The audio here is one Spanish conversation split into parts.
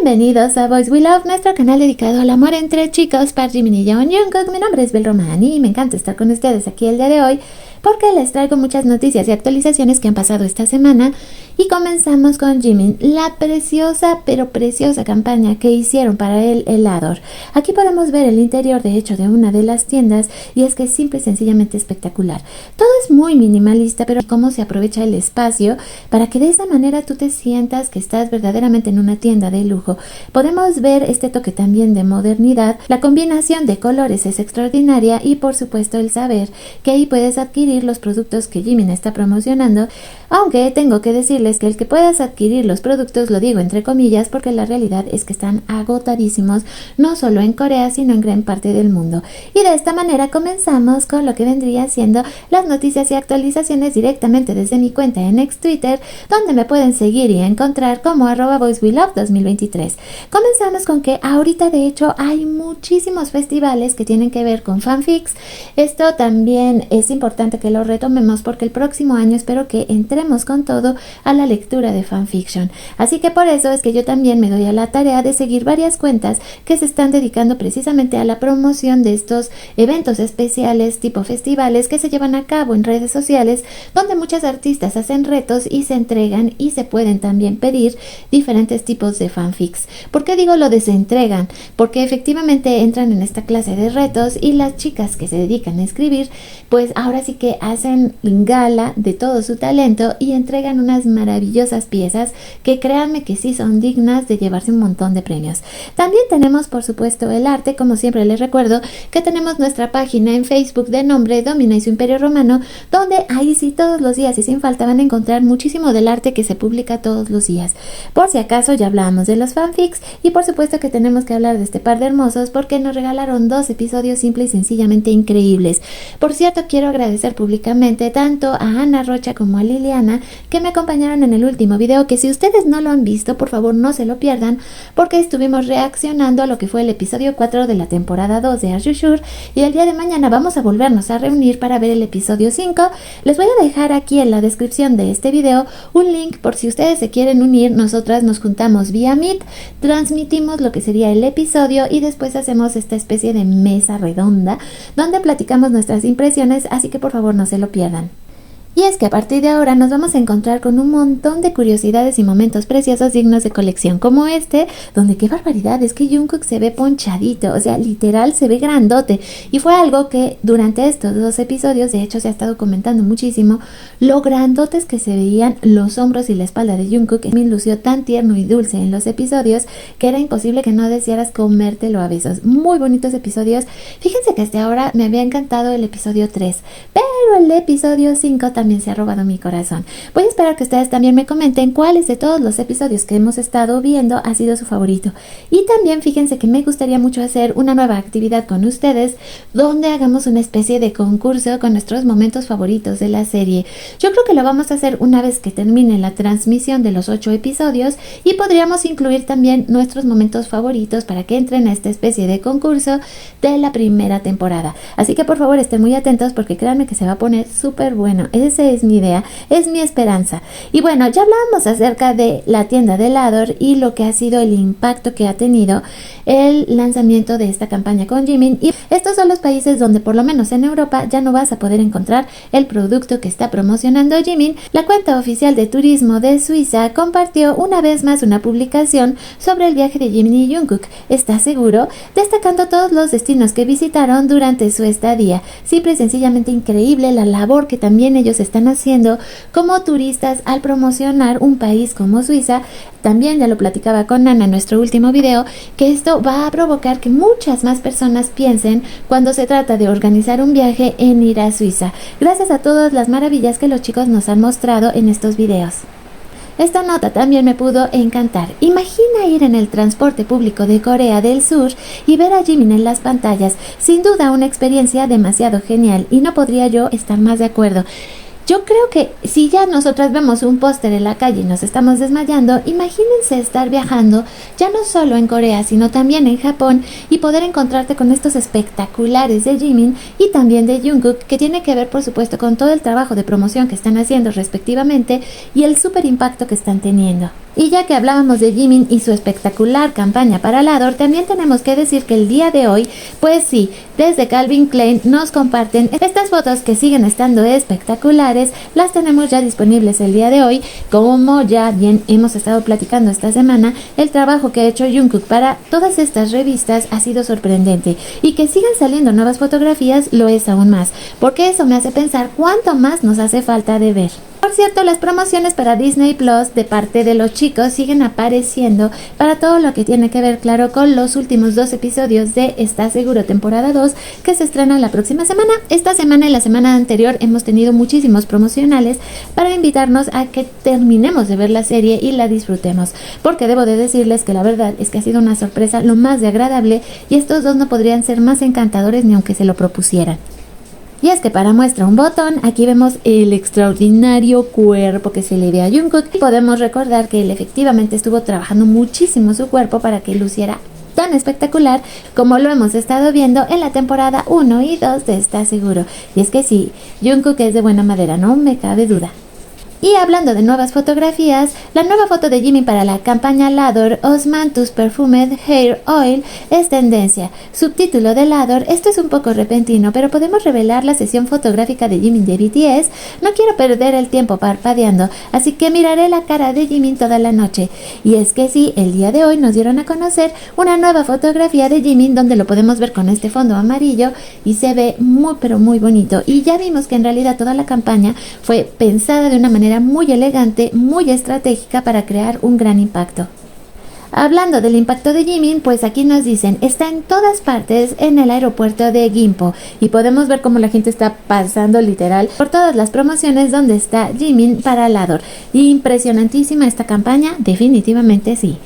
Bienvenidos a Boys We Love, nuestro canal dedicado al amor entre chicos, Park Jimin y Yeon Jungkook. Mi nombre es Bel Romani y me encanta estar con ustedes aquí el día de hoy porque les traigo muchas noticias y actualizaciones que han pasado esta semana. Y comenzamos con Jimin, la preciosa pero preciosa campaña que hicieron para el helador. Aquí podemos ver el interior de hecho de una de las tiendas y es que es simple y sencillamente espectacular. Todo es muy minimalista, pero cómo se aprovecha el espacio para que de esa manera tú te sientas que estás verdaderamente en una tienda de lujo. Podemos ver este toque también de modernidad, la combinación de colores es extraordinaria y por supuesto el saber que ahí puedes adquirir los productos que Jimin está promocionando, aunque tengo que decirles que el que puedas adquirir los productos lo digo entre comillas porque la realidad es que están agotadísimos no solo en Corea sino en gran parte del mundo. Y de esta manera comenzamos con lo que vendría siendo las noticias y actualizaciones directamente desde mi cuenta en ex Twitter, donde me pueden seguir y encontrar como @boyswelove2023. Comenzamos con que ahorita de hecho hay muchísimos festivales que tienen que ver con fanfics. Esto también es importante que lo retomemos porque el próximo año espero que entremos con todo a la lectura de fanfiction. Así que por eso es que yo también me doy a la tarea de seguir varias cuentas que se están dedicando precisamente a la promoción de estos eventos especiales tipo festivales que se llevan a cabo en redes sociales, donde muchas artistas hacen retos y se entregan y se pueden también pedir diferentes tipos de fanfics. ¿Por qué digo lo de se entregan? Porque efectivamente entran en esta clase de retos y las chicas que se dedican a escribir pues ahora sí que hacen gala de todo su talento y entregan unas maravillosas piezas que créanme que sí son dignas de llevarse un montón de premios. También tenemos por supuesto el arte, como siempre les recuerdo que tenemos nuestra página en Facebook de nombre Domina y su Imperio Romano, donde ahí sí todos los días y sin falta van a encontrar muchísimo del arte que se publica todos los días. Por si acaso ya hablábamos de los fanfics y por supuesto que tenemos que hablar de este par de hermosos porque nos regalaron 2 episodios simple y sencillamente increíbles. Por cierto, quiero agradecer públicamente tanto a Ana Rocha como a Liliana que me acompañaron en el último video, que si ustedes no lo han visto por favor no se lo pierdan porque estuvimos reaccionando a lo que fue el episodio 4 de la temporada 2 de Are You Sure y el día de mañana vamos a volvernos a reunir para ver el episodio 5. Les voy a dejar aquí en la descripción de este video un link por si ustedes se quieren unir. Nosotras nos juntamos vía Meet, transmitimos lo que sería el episodio y después hacemos esta especie de mesa redonda donde platicamos nuestras impresiones, así que por favor no se lo pierdan. Y es que a partir de ahora nos vamos a encontrar con un montón de curiosidades y momentos preciosos dignos de colección como este, donde qué barbaridad, es que Jungkook se ve ponchadito, o sea, literal se ve grandote. Y fue algo que durante estos 2 episodios, de hecho se ha estado comentando muchísimo, lo grandotes que se veían los hombros y la espalda de Jungkook. Min lució tan tierno y dulce en los episodios que era imposible que no desearas comértelo a besos. Muy bonitos episodios. Fíjense que hasta ahora me había encantado el episodio 3, pero el episodio 5 también se ha robado mi corazón. Voy a esperar que ustedes también me comenten cuáles de todos los episodios que hemos estado viendo ha sido su favorito. Y también fíjense que me gustaría mucho hacer una nueva actividad con ustedes donde hagamos una especie de concurso con nuestros momentos favoritos de la serie. Yo creo que lo vamos a hacer una vez que termine la transmisión de los 8 episodios y podríamos incluir también nuestros momentos favoritos para que entren a esta especie de concurso de la primera temporada. Así que por favor estén muy atentos porque créanme que se va a poner súper bueno. Esa es mi idea, es mi esperanza. Y bueno, ya hablábamos acerca de la tienda de helador y lo que ha sido el impacto que ha tenido el lanzamiento de esta campaña con Jimin. Y estos son los países donde por lo menos en Europa ya no vas a poder encontrar el producto que está promocionando Jimin. La cuenta oficial de turismo de Suiza compartió una vez más una publicación sobre el viaje de Jimin y Jungkook. ¿Estás seguro? Destacando todos los destinos que visitaron durante su estadía. Simple y sencillamente increíble la labor que también ellos están haciendo como turistas al promocionar un país como Suiza. También ya lo platicaba con Ana en nuestro último video, que esto va a provocar que muchas más personas piensen cuando se trata de organizar un viaje en ir a Suiza, gracias a todas las maravillas que los chicos nos han mostrado en estos videos. Esta nota también me pudo encantar. Imagina ir en el transporte público de Corea del Sur y ver a Jimin en las pantallas. Sin duda una experiencia demasiado genial y no podría yo estar más de acuerdo. Yo creo que si ya nosotras vemos un póster en la calle y nos estamos desmayando, imagínense estar viajando ya no solo en Corea, sino también en Japón y poder encontrarte con estos espectaculares de Jimin y también de Jungkook, que tiene que ver por supuesto con todo el trabajo de promoción que están haciendo respectivamente y el súper impacto que están teniendo. Y ya que hablábamos de Jimin y su espectacular campaña para Lador, también tenemos que decir que el día de hoy, pues sí, desde Calvin Klein nos comparten estas fotos que siguen estando espectaculares. Las tenemos ya disponibles el día de hoy. Como ya bien hemos estado platicando esta semana, el trabajo que ha hecho Jungkook para todas estas revistas ha sido sorprendente, y que sigan saliendo nuevas fotografías lo es aún más, porque eso me hace pensar cuánto más nos hace falta de ver. Por cierto, las promociones para Disney Plus de parte de los chicos siguen apareciendo para todo lo que tiene que ver, claro, con los últimos 2 episodios de Está Seguro temporada 2, que se estrena la próxima semana. Esta semana y la semana anterior hemos tenido muchísimos promocionales para invitarnos a que terminemos de ver la serie y la disfrutemos, porque debo de decirles que la verdad es que ha sido una sorpresa lo más de agradable, y estos dos no podrían ser más encantadores ni aunque se lo propusieran. Y es que para muestra un botón, aquí vemos el extraordinario cuerpo que se le ve a Jungkook, y podemos recordar que él efectivamente estuvo trabajando muchísimo su cuerpo para que luciera tan espectacular como lo hemos estado viendo en la temporada 1 y 2 de Está Seguro. Y es que sí, Jungkook es de buena madera, no me cabe duda. Y hablando de nuevas fotografías, la nueva foto de Jimin para la campaña Lador Osmanthus Perfumed Hair Oil es tendencia. Subtítulo de Lador: esto es un poco repentino, pero podemos revelar la sesión fotográfica de Jimin de BTS. No quiero perder el tiempo parpadeando, así que miraré la cara de Jimin toda la noche. Y es que sí, el día de hoy nos dieron a conocer una nueva fotografía de Jimin donde lo podemos ver con este fondo amarillo y se ve muy pero muy bonito. Y ya vimos que en realidad toda la campaña fue pensada de una manera muy elegante, muy estratégica para crear un gran impacto. Hablando del impacto de Jimin, pues aquí nos dicen, está en todas partes en el aeropuerto de Gimpo, y podemos ver cómo la gente está pasando literal por todas las promociones donde está Jimin para Lador. Impresionantísima esta campaña, definitivamente sí.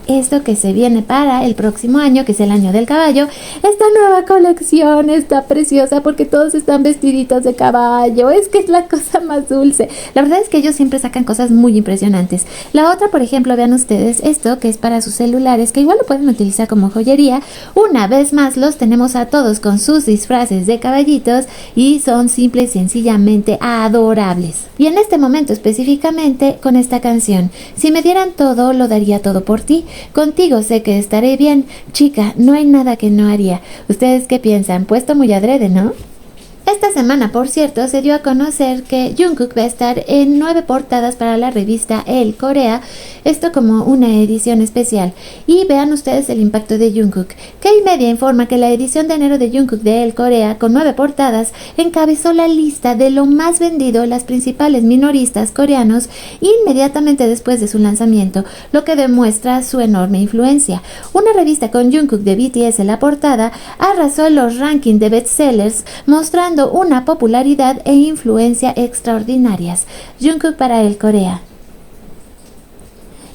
Esto que se viene para el próximo año, que es el año del caballo, esta nueva colección está preciosa porque todos están vestiditos de caballo. Es que es la cosa más dulce. La verdad es que ellos siempre sacan cosas muy impresionantes. La otra, por ejemplo, vean ustedes esto que es para sus celulares, que igual lo pueden utilizar como joyería. Una vez más los tenemos a todos con sus disfraces de caballitos y son simple y sencillamente adorables. Y en este momento específicamente con esta canción: si me dieran todo, lo daría todo por ti. Contigo sé que estaré bien, chica, no hay nada que no haría. ¿Ustedes qué piensan? Puesto muy adrede, ¿no? Esta semana, por cierto, se dio a conocer que Jungkook va a estar en 9 portadas para la revista Elle Corea, esto como una edición especial. Y vean ustedes el impacto de Jungkook. K-Media informa que la edición de enero de Jungkook de Elle Corea, con 9 portadas, encabezó la lista de lo más vendido en las principales minoristas coreanos inmediatamente después de su lanzamiento, lo que demuestra su enorme influencia. Una revista con Jungkook de BTS en la portada arrasó en los rankings de bestsellers, mostrando una popularidad e influencia extraordinarias. Jungkook para Elle Corea.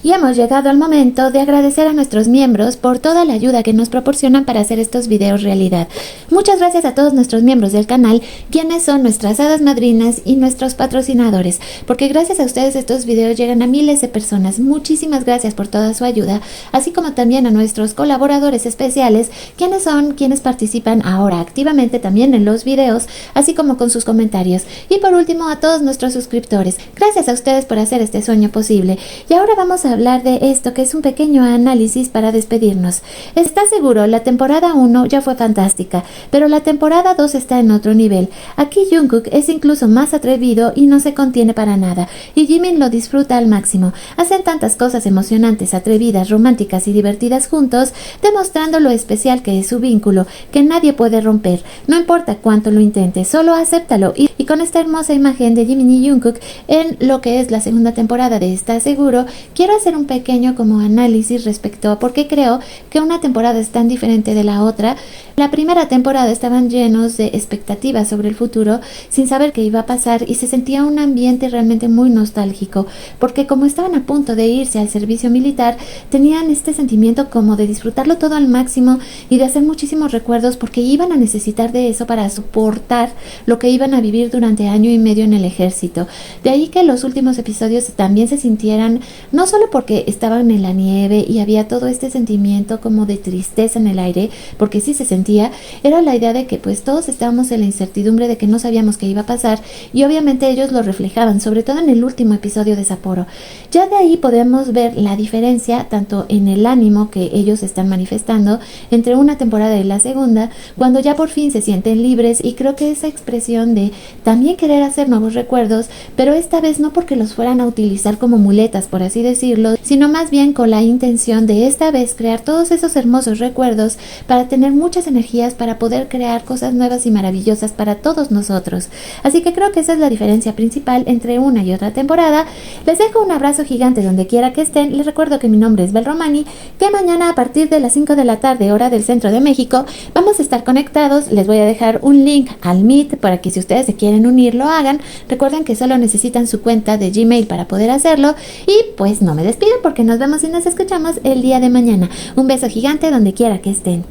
Y hemos llegado al momento de agradecer a nuestros miembros por toda la ayuda que nos proporcionan para hacer estos videos realidad. Muchas gracias a todos nuestros miembros del canal, quienes son nuestras hadas madrinas y nuestros patrocinadores, porque gracias a ustedes estos videos llegan a miles de personas. Muchísimas gracias por toda su ayuda, así como también a nuestros colaboradores especiales, quienes participan ahora activamente también en los videos, así como con sus comentarios. Y por último, a todos nuestros suscriptores. Gracias a ustedes por hacer este sueño posible. Y ahora vamos a hablar de esto, que es un pequeño análisis para despedirnos. Está seguro, la temporada 1 ya fue fantástica, pero la temporada 2 está en otro nivel. Aquí Jungkook es incluso más atrevido y no se contiene para nada, y Jimin lo disfruta al máximo. Hacen tantas cosas emocionantes, atrevidas, románticas y divertidas juntos, demostrando lo especial que es su vínculo, que nadie puede romper. No importa cuánto lo intente, solo acéptalo. Y con esta hermosa imagen de Jimin y Jungkook en lo que es la segunda temporada de Está Seguro, quiero hacer un pequeño como análisis respecto a por qué creo que una temporada es tan diferente de la otra. La primera temporada estaban llenos de expectativas sobre el futuro, sin saber qué iba a pasar, y se sentía un ambiente realmente muy nostálgico, porque como estaban a punto de irse al servicio militar, tenían este sentimiento como de disfrutarlo todo al máximo y de hacer muchísimos recuerdos, porque iban a necesitar de eso para soportar lo que iban a vivir durante año y medio en el ejército. De ahí que los últimos episodios también se sintieran no solo porque estaban en la nieve y había todo este sentimiento como de tristeza en el aire, porque sí se sentía, era la idea de que pues todos estábamos en la incertidumbre de que no sabíamos qué iba a pasar, y obviamente ellos lo reflejaban, sobre todo en el último episodio de Sapporo. Ya de ahí podemos ver la diferencia tanto en el ánimo que ellos están manifestando entre una temporada y la segunda, cuando ya por fin se sienten libres, y creo que esa expresión de también querer hacer nuevos recuerdos, pero esta vez no porque los fueran a utilizar como muletas, por así decirlo, sino más bien con la intención de esta vez crear todos esos hermosos recuerdos para tener muchas energías para poder crear cosas nuevas y maravillosas para todos nosotros. Así que creo que esa es la diferencia principal entre una y otra temporada. Les dejo un abrazo gigante donde quiera que estén. Les recuerdo que mi nombre es Bel Romani, que mañana a partir de las 5 de la tarde, hora del centro de México, vamos a estar conectados. Les voy a dejar un link al Meet para que si ustedes se quieren unir lo hagan. Recuerden que solo necesitan su cuenta de Gmail para poder hacerlo, y pues no me despidan porque nos vemos y nos escuchamos el día de mañana. Un beso gigante donde quiera que estén.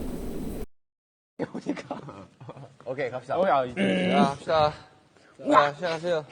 오케이 갑시다. 야, 갑시다. 야, 시작하세요.